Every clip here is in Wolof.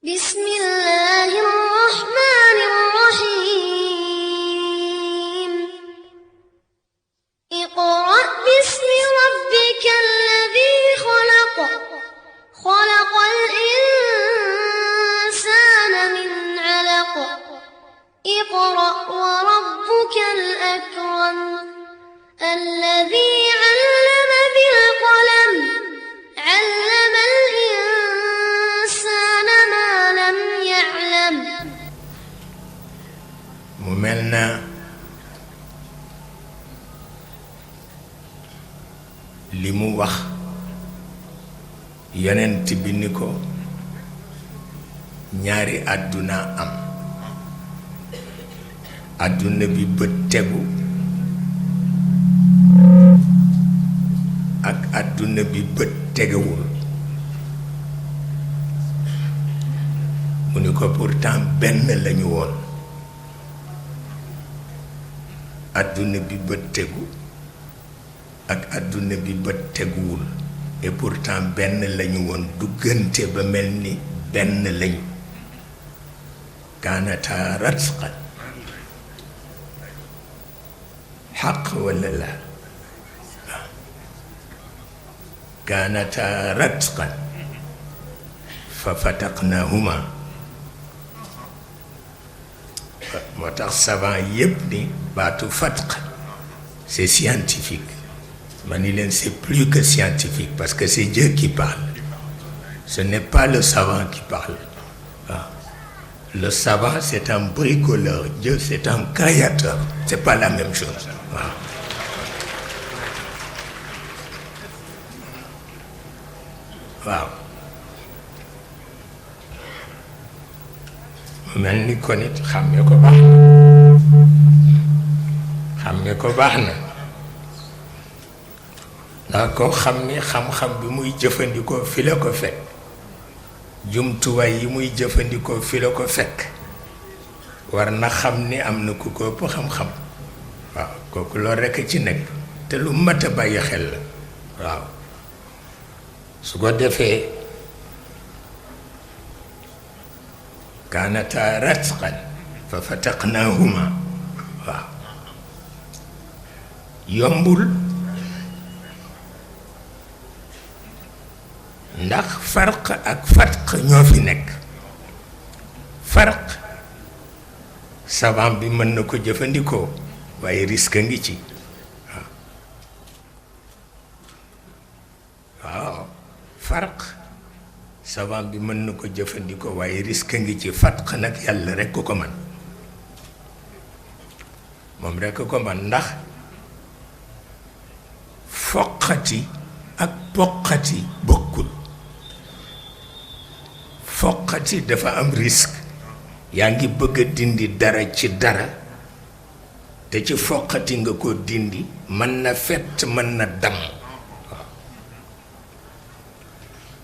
بسم الله الرحمن الرحيم اقرأ باسم ربك الذي خلق خلق الإنسان من علق اقرأ وربك الأكرم الذي علم بالقلم علم الإنسان ما لم يعلم mu mel na li mu wax yonent bi ni ko ñaari àdduna am àdduna bi bët tegu ak àdduna bi bët tegewul mu ni ko pourtant benn lañu woon àdduna bi bët tegu ak àdduna bi bët teguwul et pourtant benn lañu woon duggante ba mel ni benn lañu kaanata ratqan xaq wala la kaanata ratqan fa fataqnahuma moo tax savant yépp ni baatu fatq c'est scientifique ma ni leen c'est plus que scientifique parce que c'est Dieu qui parle ce n'est pas le savant qui parle ah. Le savant c'est un bricoleur, Dieu c'est un créateur, c'est pas la même chose waaw waaw mel ni ko nit xàmme ko baax na xàmme ko baax na ndax koo xam ni xam-xam bi muy jëfandikoo fi la ko fekk jumtuwaay yi muy jëfandikoo fi la ko fekk war na xam ni am na ku ko ëpp xam-xam waaw kooku loolu rekk ci nekk te lu mat a bàyyi xel la waaw su ko defee kaanata ratqan fa fataqnahuma waaw yombul ndax farq ak fatq ñoo fi nekk farq savant bi mën na ko jëfandikoo waaye risque ngi ci waaw farq savant bi mën na ko jëfandikoo waaye risque ngi ci fatq nag yàlla rekk ko man moom rekk ko man ndax foqati ak poqati bokkul foqati dafa am risque yaa ngi bëgg a dindi dara ci dara te ci foqati nga ko dindi mën na fett mën na damm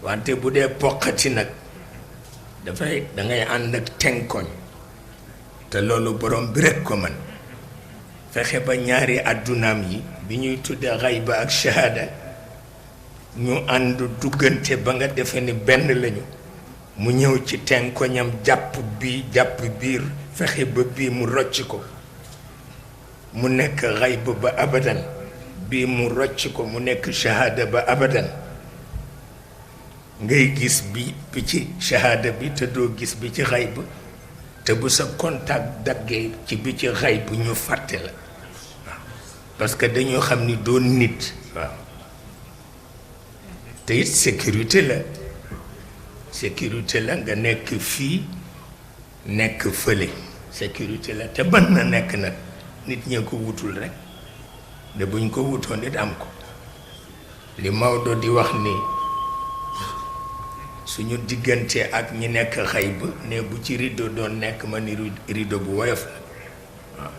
wante bu dee poqati nag dafay dangay ànd ak tenkoñ te loolu borom bi rekk ko man fexe ba ñaari àddunaam yi bi ñuy tudde xayba ak shahada ñu ànd duggante ba nga defe ni benn lañu mu ñëw ci tenkoñam jàpp bii jàpp biir fexe ba bii mu rocc ko mu nekk xayba ba abadan bii mu rocc ko mu nekk shahada ba abadan ngay gis bi ci shahada bi te doo gis bi ci xayb te bu sa contact daggee ci bi ci xayb ñu fàtte la waaw parce que dañoo xam ni doon nit waaw te it sécurité la nga nekk fii nekk fële sécurité la te ban na nekk nag nit ñee ko wutul rek de buñ ko wutoon nit am ko li Maodo di wax ni suñu diggante ak ñi nekk xayb ne bu ci rideau doon nekk ma ni rideau bu woyof la waaw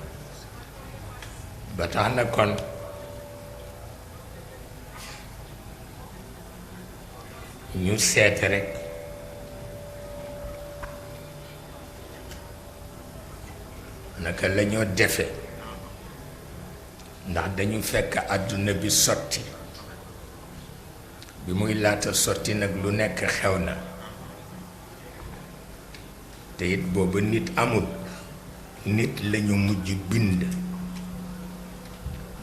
ba tax na kon ñu seet rekk naka la ñoo defe ndax dañu fekk àdduna bi sotti bi muy laata sotti nag lu nekk xew na te it booba nit amul nit lañu mujj bind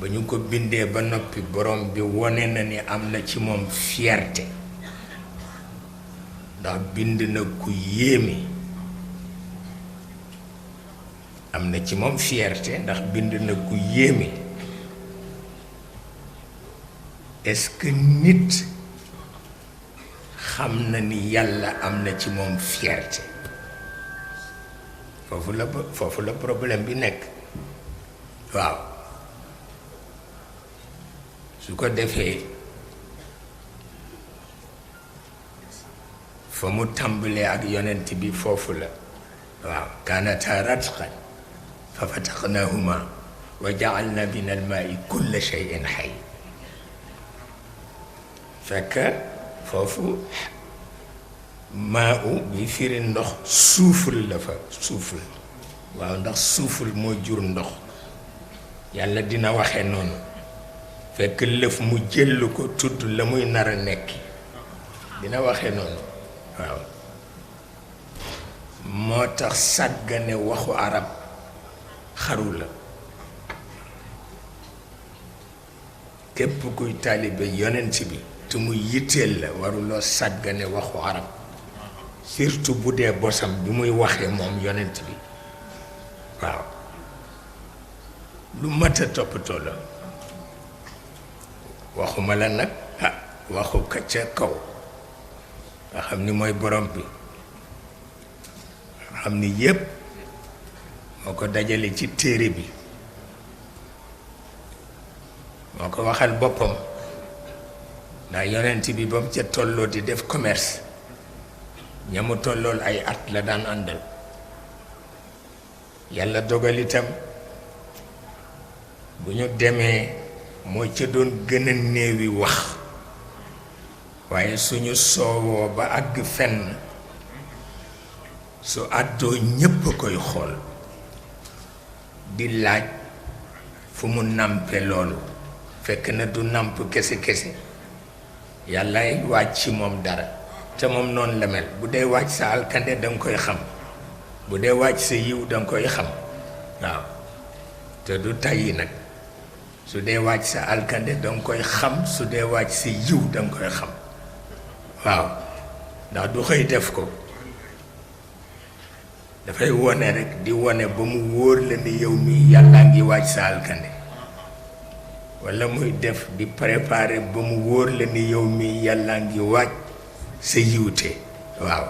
ba ñu ko bindee ba noppi borom bi wone na ni am na ci moom fierté ndax bind na ku yéeme am na ci moom fierté ndax bind na ku yéeme est-ce que nit xam na ni yàlla am na ci moom fierté foofu la problème bi nekk waaw su ko defee fa mu tàmbalee ak yonent bi foofu la waaw kaanata ratqan fa fataqnahuma wa ja'alna min al-maa'i kulla shay'in hayy fekk foofu maa u bi firi ndox suuful la fa suuful waaw ndax suuful moo jur ndox yàlla dina waxe noonu fekk lëf mu jël ko tudd la muy nar a nekk dina waxe noonu waaw moo tax sàggane waxu arab xaru la képp kuy taalibe yonent bi te mu yitteel la waruloo sàggane waxu arab surtout bu dee bosam bi muy waxee moom yonent bi waaw lu mat a toppatoo la waxuma la nag waxu ka ca kaw nga xam ni mooy borom bi nga xam ni yépp moo ko dajale ci téere bi moo ko waxal boppam ndax yonent bi ba mu ca tolloo di def commerce ñamu tollool ay at la daan àndal yàlla dogal itam bu ñu demee moo ca doon gën a néewi wax waaye suñu soowoo ba àgg fenn su àddoo ñépp a koy xool di laaj fu mu nàmpe loolu fekk na du nàmp kese kese yàllaay wàcc ci moom dara te moom noonu la mel bu dee wàcc sa alkande danga koy xam bu dee wàcc sa yiw danga koy xam waaw te du tàyyi nag su dee wàcc sa alkande danga koy xam su dee wàcc sa yiw danga koy xam waaw ndax du xëy def ko dafay wone rek di wone ba mu wóor la ni yow mi yàlla ngi wàcc sa alkande walla muy def di préparer ba mu wóor la ni yow mi yàlla ngi wàcc sa yiwte waaw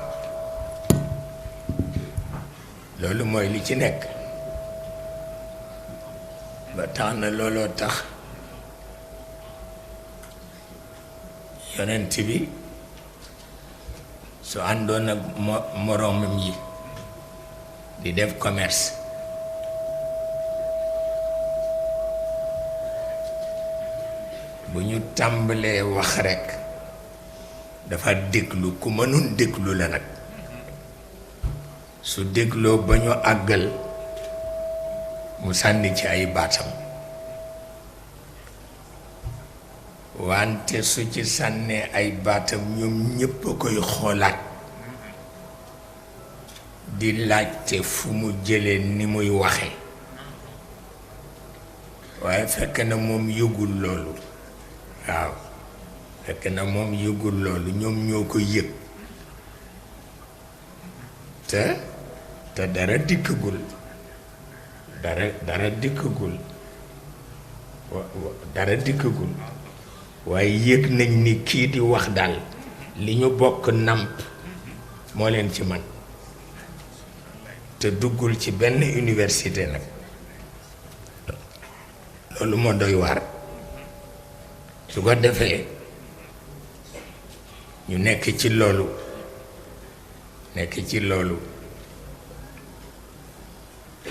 loolu mooy li ci nekk ba tax na looloo tax yonent bi su àndoon ak moroomam yi di def commerce bu ñu tàmbalee wax rekk dafa déglu ku mënul déglu la nag su dégloo ba ñu àggal mu sànni ci ay baatam wante su ci sànnee ay baatam ñoom ñépp a koy xoolaat di laajte fu mu jëlee ni muy waxe waaye fekk na moom yëgul loolu waaw fekk na moom yëgul loolu ñoom ñoo ko yëg te dara dikkagul dara dikkagul waaye yëg nañ ni kii di wax daal li ñu bokk nàmp moo leen ci man te duggul ci benn université nag loolu moo doy waar su ko defee ñu nekk ci loolu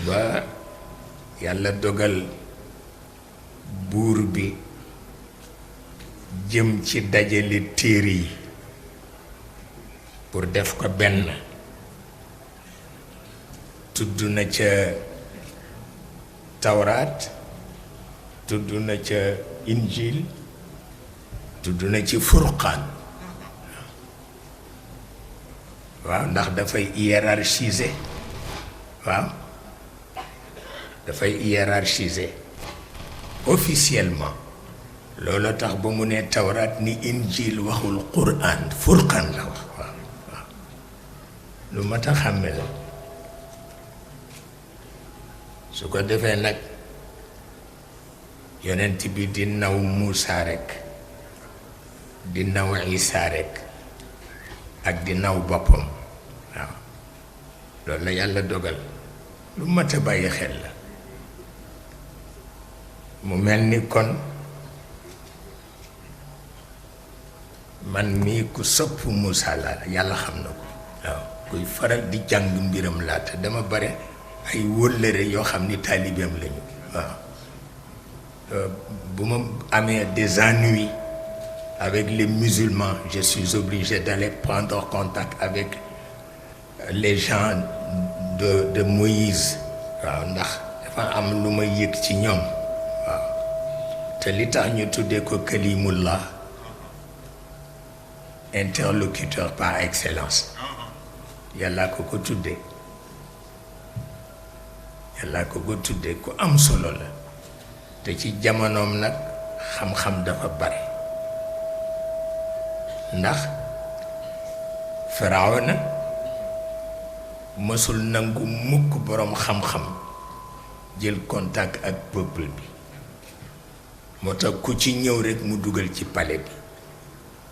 ba yàlla dogal buur bi jëm ci dajale téere yi pour def ko benn tudd na ca tawraat tudd na ca injil tudd na ci furqaan waaw ndax dafay hiérarchiser waaw dafay hiérarchiser officiellement loolu tax ba mu ne tawraat ni injil waxul quran furqan la wax waaw waaw lu mat a xàmme la su ko defee nag yonent bi di naw Muusa rekk di naw Isaa rekk ak di naw boppam waaw loolu la yàlla dogal lu mat a bàyyi xel la mu mel ni kon man mii ku sopp Muusa la yàlla xam na ko waaw kuy faral di jàng mbiram laa te dama bare ay wóllëre yoo xam ni taalibeem lañu waaw bu ma amee des ennuis avec les musulmans je suis obligé d'aller prendre contact avec les gens de Moïse waaw ndax dafa am lu ma yëg ci ñoom waaw te li tax ñu tuddee ko kalimullah interlocuteur par excellence yàlla ko ko tuddee yàlla ko ko tuddee ku am solo la te ci jamonoom nag xam-xam dafa bare ndax Firawna mësul nangu mukk boroom xam-xam jël contact ak peuple bi moo tax ku ci ñëw rekk mu dugal ci palais bi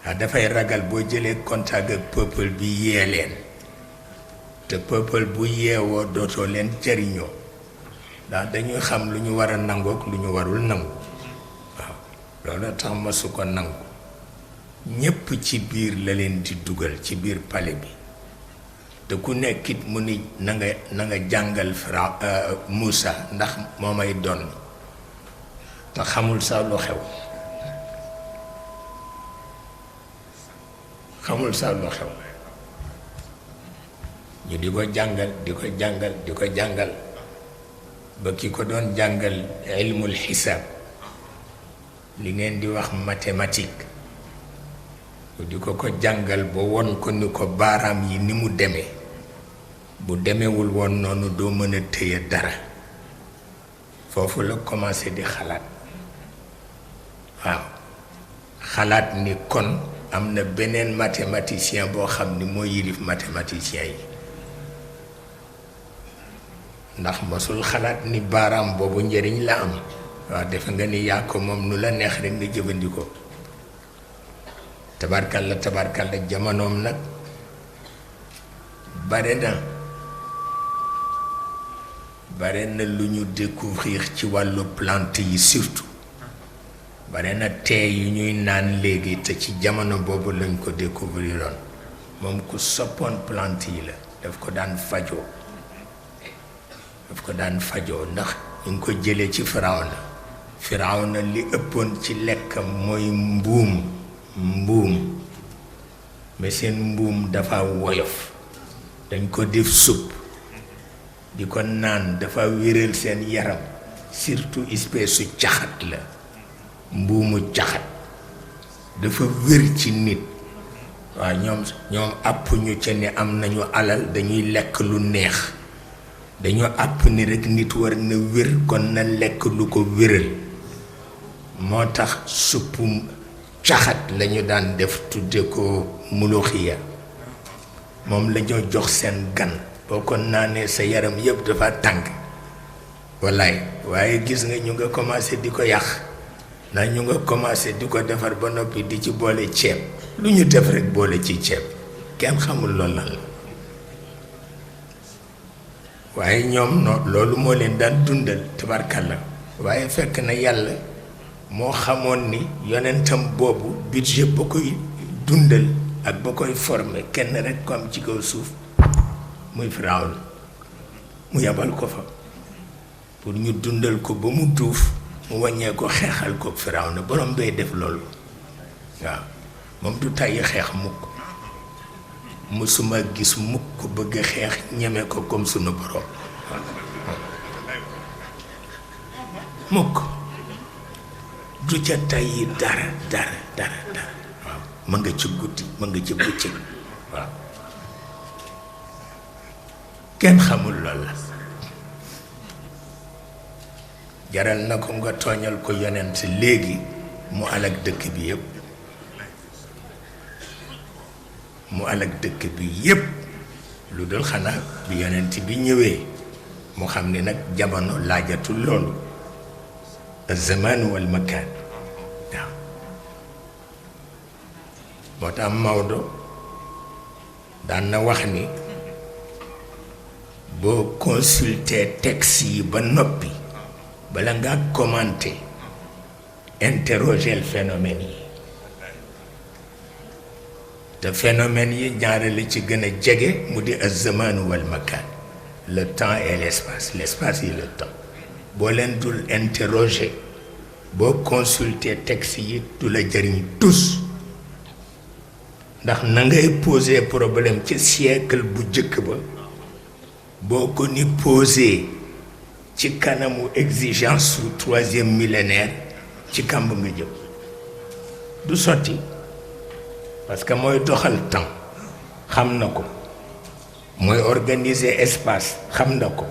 ah dafay ragal boo jëlee contact ak peuple bi yee leen te peuple bu yeewoo dootoo leen jariñoo ndax dañuy xam lu ñu war a nangook lu ñu warul nangu waaw loolu tax masu ko nangu ñépp ci biir la leen di dugal ci biir palais bi te ku nekkit mu ni na nga jàngal Muusa ndax moo may doon te xamul sax lu xew xamul sax lu xew ñu di ko jàngal di ko jàngal di ko jàngal ba ki ko doon jàngal ilmul xisaab li ngeen di wax mathématique di ko jàngal ba won ko ni ko baaraam yi ni mu demee bu demewul woon noonu doo mën a téye dara foofu la commencé di xalaat waaw xalaat ni kon am na beneen mathématicien boo xam ni moo yilif mathématicien yi ndax mosul xalaat ni baaraam boobu njëriñ la am waaw defe nga ni yaa ko moom nu la neex rek nga jëfandikoo tabarkalla jamonoom nag bare na lu ñu découvrir ci wàllu plante yi surtout bare na tee yu ñuy naan léegi te ci jamono boobu lañ ko découvriroon moom ku soppoon plante yi la daf ko daan fajoo ndax ñu ngi ko jëlee ci Firawna li ëppoon ci lekkam mooy mbuum mais seen mbuum dafa woyof dañ ko def supp di ko naan dafa wéral seen yaram surtout espèce su caxat la mbuumu caxat dafa wér ci nit waaw ñoom àpp ñu ca ni am nañu alal dañuy lekk lu neex dañoo àpp ni rekk nit war na wér kon na lekk lu ko wéral moo tax suppu caxat lañu daan def tudde ko muluxiya moom lañoo jox seen gan boo ko naanee sa yaram yëpp dafa tàng wallaay waaye gis nga ñu nga commencé di ko yàq ndax ñu nga commencé di ko defar ba noppi di ci boole ceeb lu ñu def rekk boole ci ceeb kenn xamul loolu lan la waaye ñoom loolu moo leen daan dundal tabarkalla waaye fekk na yàlla moo xamoon ni yonentam boobu budget ba koy dundal ak ba koy former kenn rekk ko am ci kaw suuf muy Firawna mu yabal ko fa pour ñu dundal ko ba mu duuf mu wàññee ko xeexal ko Firawna borom bay def loolu waaw moom du tàyyi xeex mukk musuma gis mukk bëgg xeex ñeme ko comme sunu borom mukk du ca tàyyi dara waaw ma nga ci guddi ma nga ci bëccëg waaw kenn xamul lool la jaral na ko nga tooñal ko yonent léegi mu alak dëkk bi yépp mu alak dëkk bi yépp lu dul xanaa bi yonent bi ñëwee mu xam ni nag jamono laajatul loolu az-zaman wal makan waaw moo tax Maodo daan na wax ni boo consulter texte yi ba noppi bala nga commenter interroger le phénomène yi te phénomène yi ñaare la ci gën a jege mu di az-zaman wal makan le temps et l'espace l'espace et le temps boo leen dul interroger boo consulter texte yi du la jëriñ tous ndax na ngay poser problème ci siècle bu jëkk ba boo ko ni poser ci kanamu exigence su troisième millénaire ci kàmb nga jëm du sotti parce que mooy doxal temps xam na ko mooy organiser espace xam na ko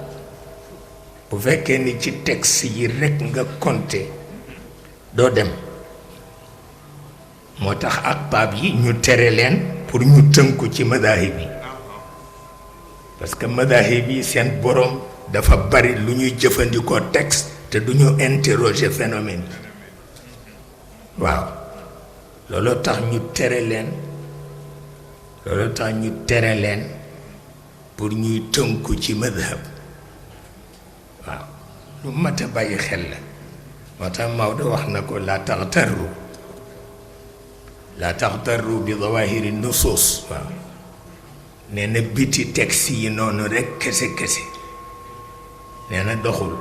bu fekkee ni ci texte yi rekk nga compter doo dem moo tax ak baab yi ñu tere leen pour ñu tënku ci madahib yi parce que madahib yi seen borom dafa bari lu ñuy jëfandikoo texte te du ñu interroger phénomène yi waaw looloo tax ñu tere leen pour ñuy tënku ci madhab waaw lu mat a bàyyi xel la moo tax Maodo wax na ko laa taxtarru bi zawahiri nusus waaw nee na biti texte yi noonu rekk kese nee na doxul